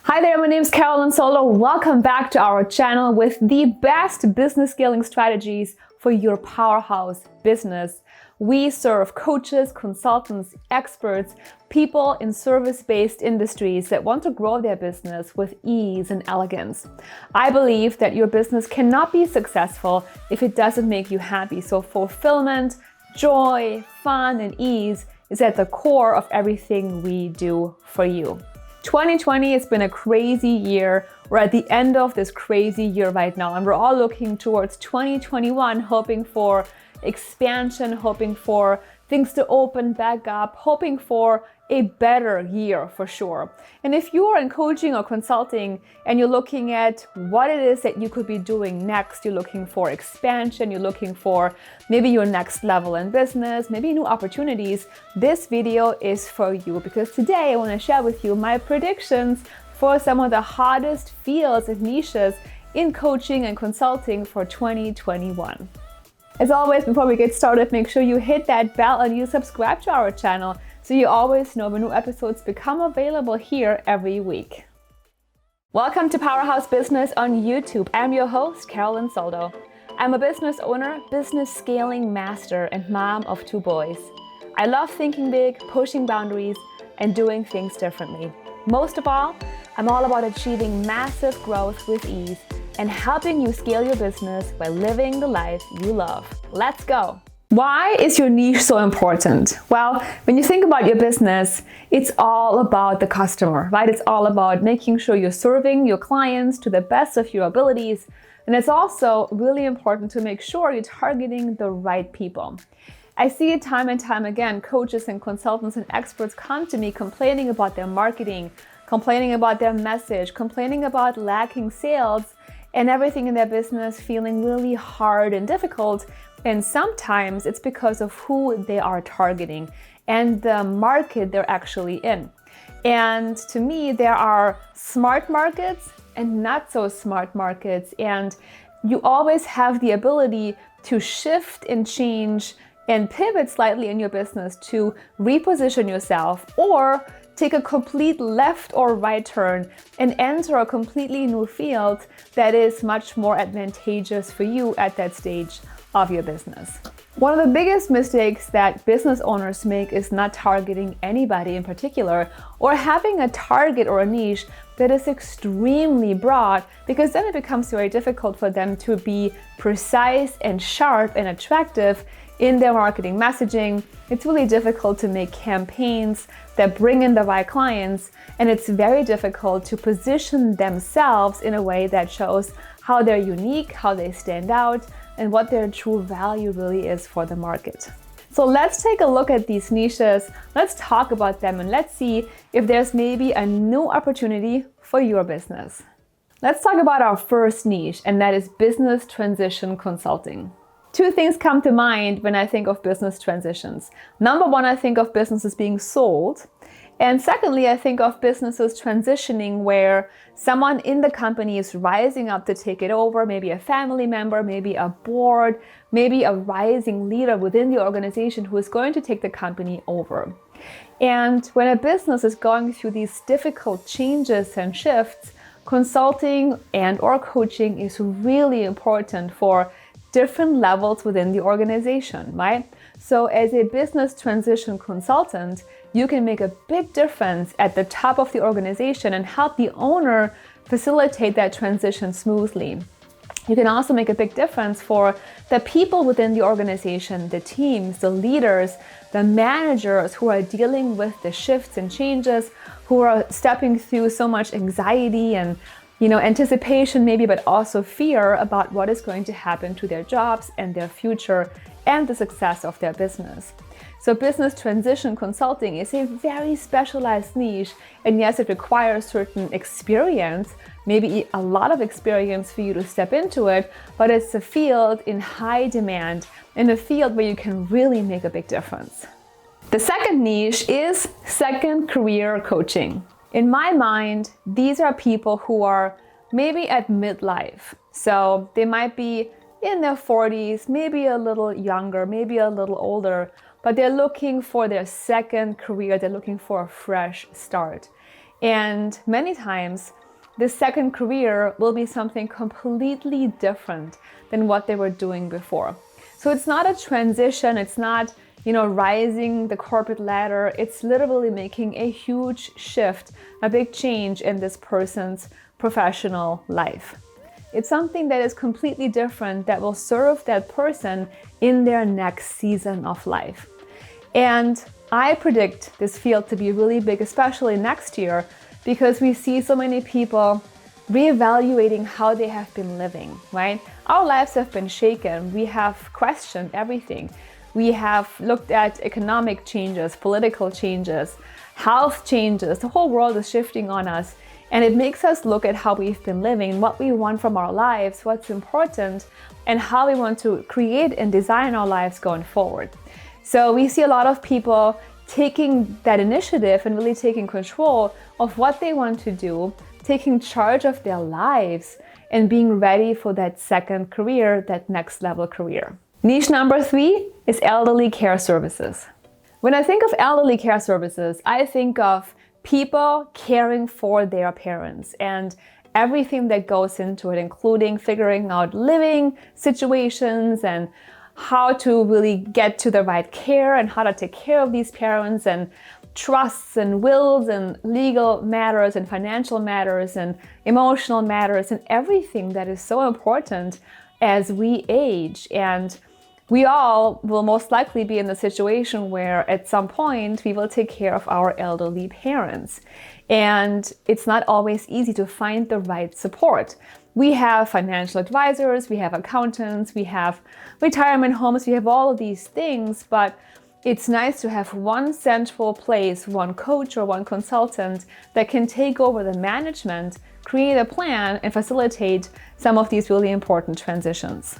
Hi there, my name is Carolin Soldo. Welcome back to our channel with the best business scaling strategies for your powerhouse business. We serve coaches, consultants, experts, people in service-based industries that want to grow their business with ease and elegance. I believe that your business cannot be successful if it doesn't make you happy. So fulfillment, joy, fun, and ease is at the core of everything we do for you. 2020 has been a crazy year. We're at the end of this crazy year right now, and we're all looking towards 2021, hoping for expansion, hoping for things to open back up, hoping for a better year for sure. And if you are in coaching or consulting and you're looking at what it is that you could be doing next, you're looking for expansion, you're looking for maybe your next level in business, maybe new opportunities, this video is for you, because today I want to share with you my predictions for some of the hottest fields and niches in coaching and consulting for 2021. As always, before we get started, make sure you hit that bell and you subscribe to our channel so you always know when new episodes become available here every week. Welcome to Powerhouse Business on YouTube. I'm your host, Carolin Soldo. I'm a business owner, business scaling master, and mom of 2 boys. I love thinking big, pushing boundaries, and doing things differently. Most of all, I'm all about achieving massive growth with ease and helping you scale your business by living the life you love. Let's go. Why is your niche so important? Well, when you think about your business, it's all about the customer, right? It's all about making sure you're serving your clients to the best of your abilities. And it's also really important to make sure you're targeting the right people. I see it time and time again. Coaches and consultants and experts come to me complaining about their marketing, complaining about their message, complaining about lacking sales, and everything in their business feeling really hard and difficult. And sometimes it's because of who they are targeting and the market they're actually in. And to me, there are smart markets and not so smart markets. And you always have the ability to shift and change and pivot slightly in your business to reposition yourself, or take a complete left or right turn and enter a completely new field that is much more advantageous for you at that stage of your business. One of the biggest mistakes that business owners make is not targeting anybody in particular, or having a target or a niche that is extremely broad, because then it becomes very difficult for them to be precise and sharp and attractive in their marketing messaging. It's really difficult to make campaigns that bring in the right clients, and it's very difficult to position themselves in a way that shows how they're unique, how they stand out, and what their true value really is for the market. So let's take a look at these niches, let's talk about them, and let's see if there's maybe a new opportunity for your business. Let's talk about our first niche, and that is business transition consulting. 2 things come to mind when I think of business transitions. Number 1, I think of businesses being sold. And secondly, I think of businesses transitioning where someone in the company is rising up to take it over, maybe a family member, maybe a board, maybe a rising leader within the organization who is going to take the company over. And when a business is going through these difficult changes and shifts, consulting and or coaching is really important for different levels within the organization, right? So as a business transition consultant, you can make a big difference at the top of the organization and help the owner facilitate that transition smoothly. You can also make a big difference for the people within the organization, the teams, the leaders, the managers who are dealing with the shifts and changes, who are stepping through so much anxiety and anticipation maybe, but also fear about what is going to happen to their jobs and their future and the success of their business. So business transition consulting is a very specialized niche, and yes, it requires certain experience, maybe a lot of experience for you to step into it, but it's a field in high demand, in a field where you can really make a big difference. The second niche is second career coaching. In my mind, these are people who are maybe at midlife. So they might be in their 40s, maybe a little younger, maybe a little older, but they're looking for their second career. They're looking for a fresh start. And many times, this second career will be something completely different than what they were doing before. So it's not a transition, it's not, rising the corporate ladder. It's literally making a huge shift, a big change in this person's professional life. It's something that is completely different that will serve that person in their next season of life. And I predict this field to be really big, especially next year, because we see so many people reevaluating how they have been living, right? Our lives have been shaken. We have questioned everything. We have looked at economic changes, political changes, health changes. The whole world is shifting on us. And it makes us look at how we've been living, what we want from our lives, what's important, and how we want to create and design our lives going forward. So we see a lot of people taking that initiative and really taking control of what they want to do, taking charge of their lives, and being ready for that second career, that next level career. Niche number 3 is elderly care services. When I think of elderly care services, I think of people caring for their parents and everything that goes into it, including figuring out living situations and how to really get to the right care and how to take care of these parents, and trusts and wills and legal matters and financial matters and emotional matters and everything that is so important as we age. And we all will most likely be in the situation where at some point we will take care of our elderly parents. And it's not always easy to find the right support. We have financial advisors, we have accountants, we have retirement homes, we have all of these things, but it's nice to have one central place, one coach or one consultant that can take over the management, create a plan, and facilitate some of these really important transitions.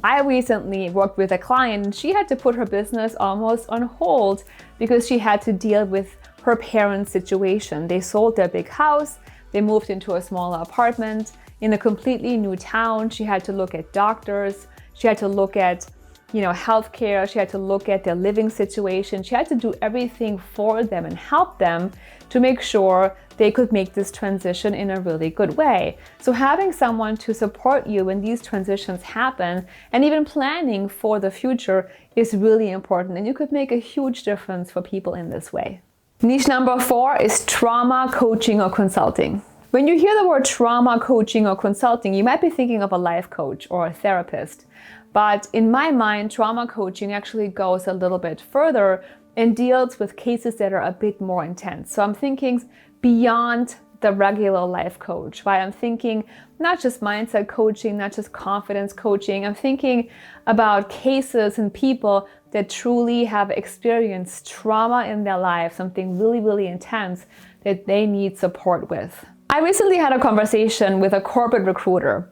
I recently worked with a client and she had to put her business almost on hold because she had to deal with her parents' situation. They sold their big house, they moved into a smaller apartment in a completely new town. She had to look at doctors, she had to look at healthcare, she had to look at their living situation. She had to do everything for them and help them to make sure they could make this transition in a really good way. So having someone to support you when these transitions happen and even planning for the future is really important, and you could make a huge difference for people in this way. Niche number 4 is trauma coaching or consulting. When you hear the word trauma coaching or consulting, you might be thinking of a life coach or a therapist. But in my mind, trauma coaching actually goes a little bit further and deals with cases that are a bit more intense. So I'm thinking beyond the regular life coach, right? I'm thinking not just mindset coaching, not just confidence coaching. I'm thinking about cases and people that truly have experienced trauma in their life, something really, really intense that they need support with. I recently had a conversation with a corporate recruiter,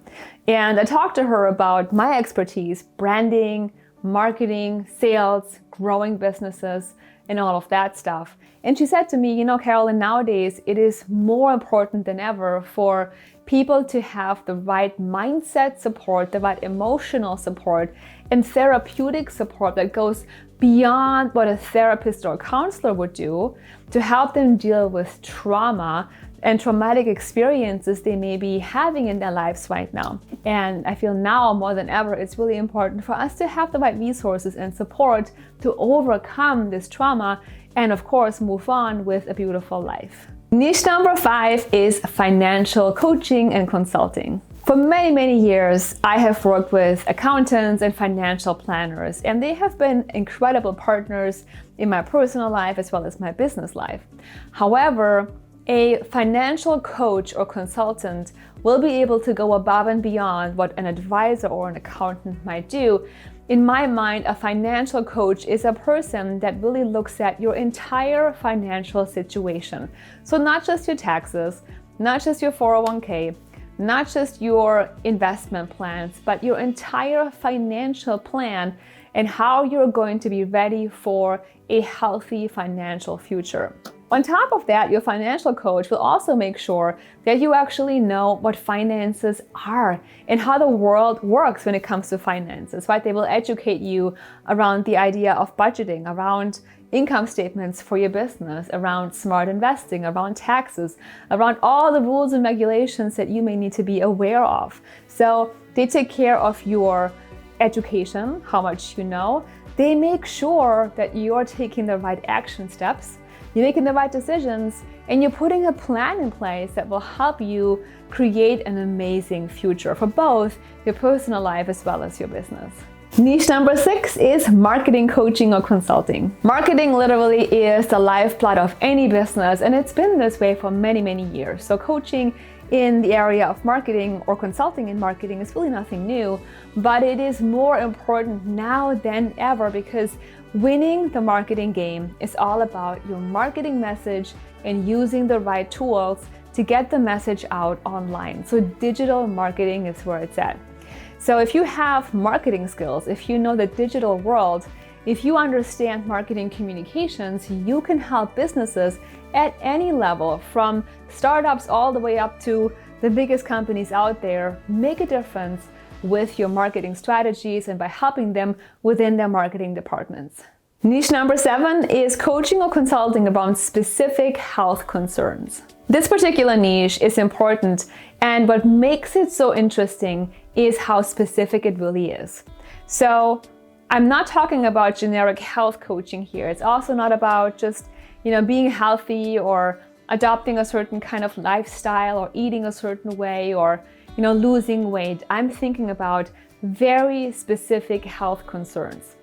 and I talked to her about my expertise, branding, marketing, sales, growing businesses, and all of that stuff. And she said to me, Carolin, nowadays it is more important than ever for people to have the right mindset support, the right emotional support, and therapeutic support that goes beyond what a therapist or a counselor would do to help them deal with trauma and traumatic experiences they may be having in their lives right now. And I feel now more than ever, it's really important for us to have the right resources and support to overcome this trauma and of course move on with a beautiful life. Niche number 5 is financial coaching and consulting. For many, many years, I have worked with accountants and financial planners, and they have been incredible partners in my personal life as well as my business life. However, a financial coach or consultant will be able to go above and beyond what an advisor or an accountant might do. In my mind, a financial coach is a person that really looks at your entire financial situation. So not just your taxes, not just your 401k, not just your investment plans, but your entire financial plan and how you're going to be ready for a healthy financial future. On top of that, your financial coach will also make sure that you actually know what finances are and how the world works when it comes to finances, right? They will educate you around the idea of budgeting, around income statements for your business, around smart investing, around taxes, around all the rules and regulations that you may need to be aware of. So they take care of your education, how much you know. They make sure that you're taking the right action steps, you're making the right decisions, and you're putting a plan in place that will help you create an amazing future for both your personal life as well as your business. Niche number 6 is marketing, coaching, or consulting. Marketing literally is the lifeblood of any business, and it's been this way for many, many years. So coaching in the area of marketing or consulting in marketing is really nothing new, but it is more important now than ever because winning the marketing game is all about your marketing message and using the right tools to get the message out online. So digital marketing is where it's at. So if you have marketing skills, if you know the digital world, if you understand marketing communications, you can help businesses at any level, from startups all the way up to the biggest companies out there, make a difference with your marketing strategies and by helping them within their marketing departments. Niche number 7 is coaching or consulting around specific health concerns. This particular niche is important, and what makes it so interesting is how specific it really is. So I'm not talking about generic health coaching here. It's also not about just, being healthy or adopting a certain kind of lifestyle or eating a certain way or, losing weight. I'm thinking about very specific health concerns.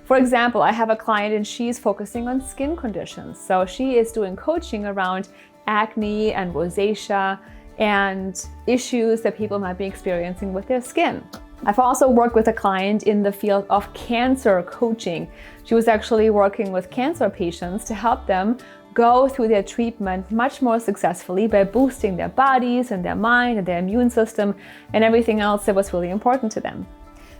For example, I have a client and she's focusing on skin conditions. So she is doing coaching around acne and rosacea and issues that people might be experiencing with their skin. I've also worked with a client in the field of cancer coaching. She was actually working with cancer patients to help them go through their treatment much more successfully by boosting their bodies and their mind and their immune system and everything else that was really important to them.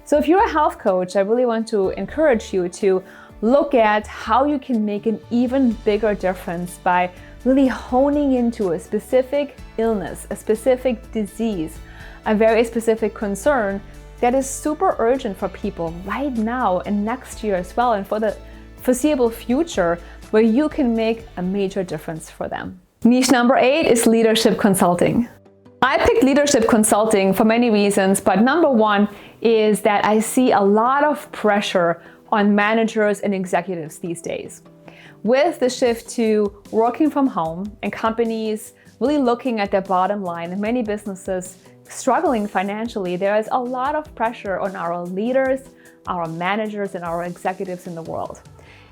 So if you're a health coach, I really want to encourage you to look at how you can make an even bigger difference by really honing into a specific illness, a specific disease, a very specific concern that is super urgent for people right now and next year as well, and for the foreseeable future, where you can make a major difference for them. Niche number 8 is leadership consulting. I picked leadership consulting for many reasons, but number 1 is that I see a lot of pressure on managers and executives these days. With the shift to working from home and companies really looking at their bottom line and many businesses struggling financially, there is a lot of pressure on our leaders, our managers, and our executives in the world.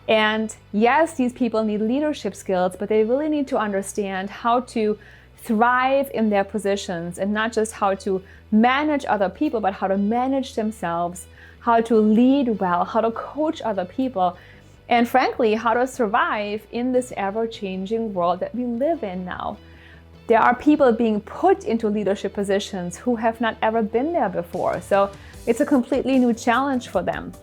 And yes, these people need leadership skills, but they really need to understand how to thrive in their positions and not just how to manage other people, but how to manage themselves, how to lead well, how to coach other people, and frankly, how to survive in this ever-changing world that we live in now. There are people being put into leadership positions who have not ever been there before, so it's a completely new challenge for them.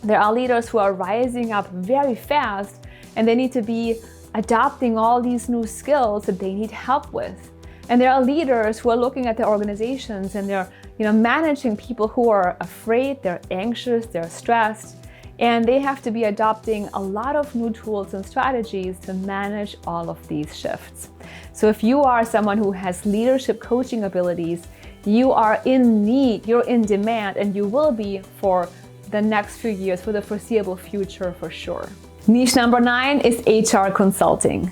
There are leaders who are rising up very fast, and they need to be adopting all these new skills that they need help with. And there are leaders who are looking at their organizations and they're managing people who are afraid, they're anxious, they're stressed, and they have to be adopting a lot of new tools and strategies to manage all of these shifts. So if you are someone who has leadership coaching abilities, you are in need, you're in demand, and you will be for the next few years, for the foreseeable future for sure. Niche number 9 is HR consulting.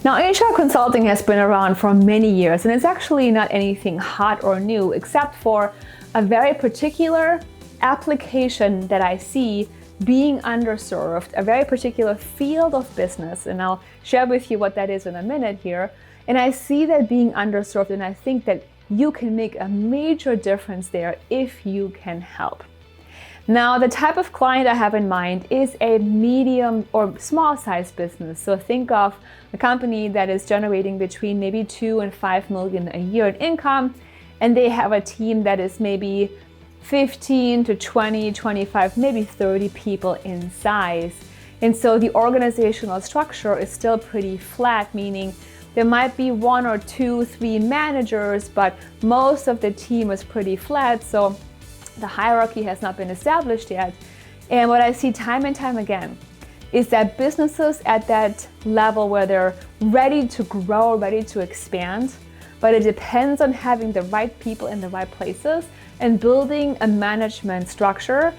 Now, HR consulting has been around for many years, and it's actually not anything hot or new, except for a very particular application that I see being underserved, a very particular field of business, and I'll share with you what that is in a minute here. And I see that being underserved, and I think that you can make a major difference there if you can help. Now, the type of client I have in mind is a medium or small size business. So think of a company that is generating between maybe 2 and 5 million a year in income, and they have a team that is maybe 15 to 20, 25, maybe 30 people in size. And so the organizational structure is still pretty flat, meaning there might be 1 or 2, 3 managers, but most of the team is pretty flat. So the hierarchy has not been established yet. And what I see time and time again is that businesses at that level where they're ready to grow, ready to expand, but it depends on having the right people in the right places and building a management structure.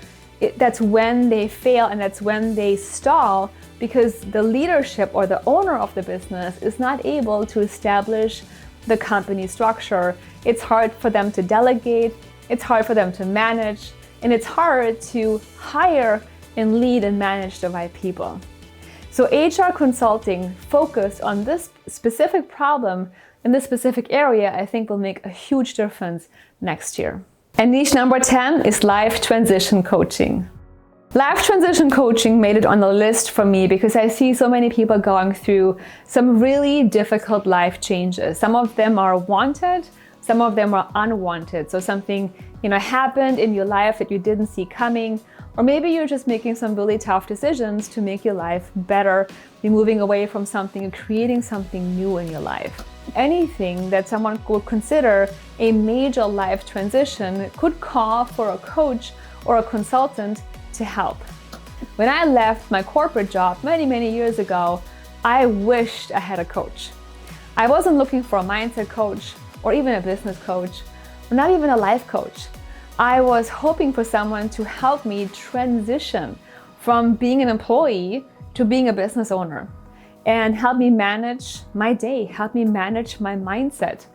That's when they fail and that's when they stall, because the leadership or the owner of the business is not able to establish the company structure. It's hard for them to delegate, it's hard for them to manage, and it's hard to hire and lead and manage the right people. So HR consulting focused on this specific problem in this specific area, I think will make a huge difference next year. And niche number 10 is life transition coaching. Life transition coaching made it on the list for me because I see so many people going through some really difficult life changes. Some of them are wanted, some of them are unwanted. So something, happened in your life that you didn't see coming, or maybe you're just making some really tough decisions to make your life better. You're moving away from something and creating something new in your life. Anything that someone could consider a major life transition could call for a coach or a consultant to help. When I left my corporate job many years ago, I wished I had a coach. I wasn't looking for a mindset coach or even a business coach, or not even a life coach. I was hoping for someone to help me transition from being an employee to being a business owner and help me manage my day, help me manage my mindset,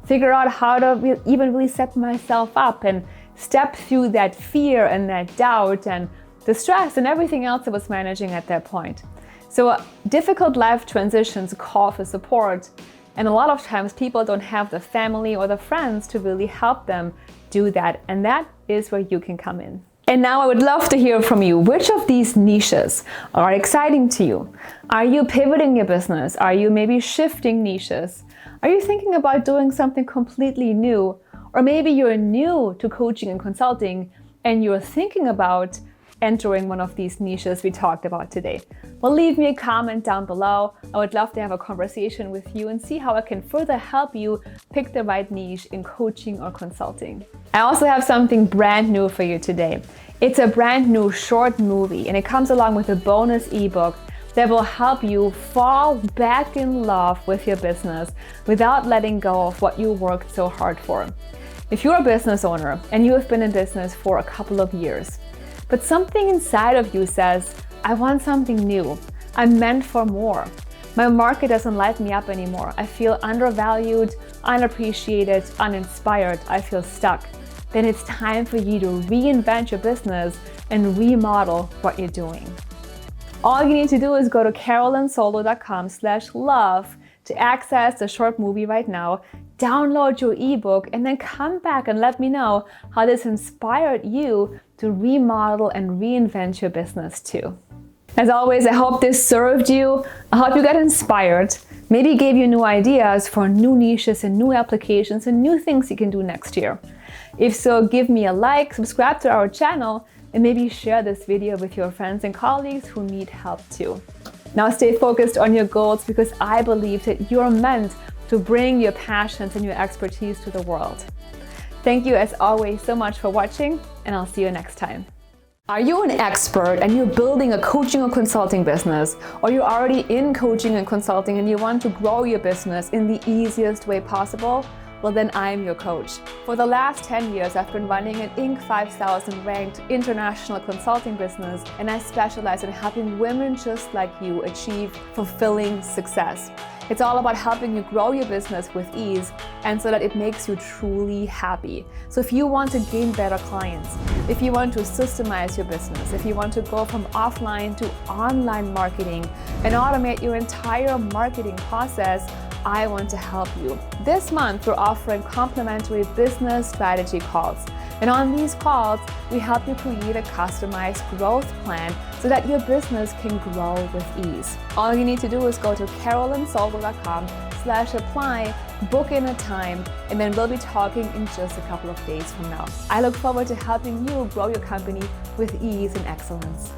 figure out how to even really set myself up and step through that fear and that doubt and the stress and everything else I was managing at that point. So difficult life transitions call for support, and a lot of times people don't have the family or the friends to really help them do that, and that is where you can come in. And now I would love to hear from you. Which of these niches are exciting to you? Are you pivoting your business? Are you maybe shifting niches? Are you thinking about doing something completely new? Or maybe you're new to coaching and consulting and you're thinking about entering one of these niches we talked about today. Well, leave me a comment down below. I would love to have a conversation with you and see how I can further help you pick the right niche in coaching or consulting. I also have something brand new for you today. It's a brand new short movie, and it comes along with a bonus ebook that will help you fall back in love with your business without letting go of what you worked so hard for. If you're a business owner and you have been in business for a couple of years, but something inside of you says, I want something new. I'm meant for more. My market doesn't light me up anymore. I feel undervalued, unappreciated, uninspired. I feel stuck. Then it's time for you to reinvent your business and remodel what you're doing. All you need to do is go to carolinsoldo.com/love to access the short movie right now, download your ebook, and then come back and let me know how this inspired you to remodel and reinvent your business too. As always, I hope this served you. I hope you got inspired, maybe gave you new ideas for new niches and new applications and new things you can do next year. If so, give me a like, subscribe to our channel, and maybe share this video with your friends and colleagues who need help too. Now stay focused on your goals, because I believe that you're meant to bring your passions and your expertise to the world. Thank you as always so much for watching, and I'll see you next time. Are you an expert and you're building a coaching or consulting business, or you're already in coaching and consulting and you want to grow your business in the easiest way possible? Well, then I'm your coach. For the last 10 years, I've been running an Inc. 5000 ranked international consulting business, and I specialize in helping women just like you achieve fulfilling success. It's all about helping you grow your business with ease and so that it makes you truly happy. So if you want to gain better clients, if you want to systemize your business, if you want to go from offline to online marketing and automate your entire marketing process, I want to help you. This month, we're offering complimentary business strategy calls. And on these calls, we help you create a customized growth plan so that your business can grow with ease. All you need to do is go to carolinsoldo.com/apply, book in a time, and then we'll be talking in just a couple of days from now. I look forward to helping you grow your company with ease and excellence.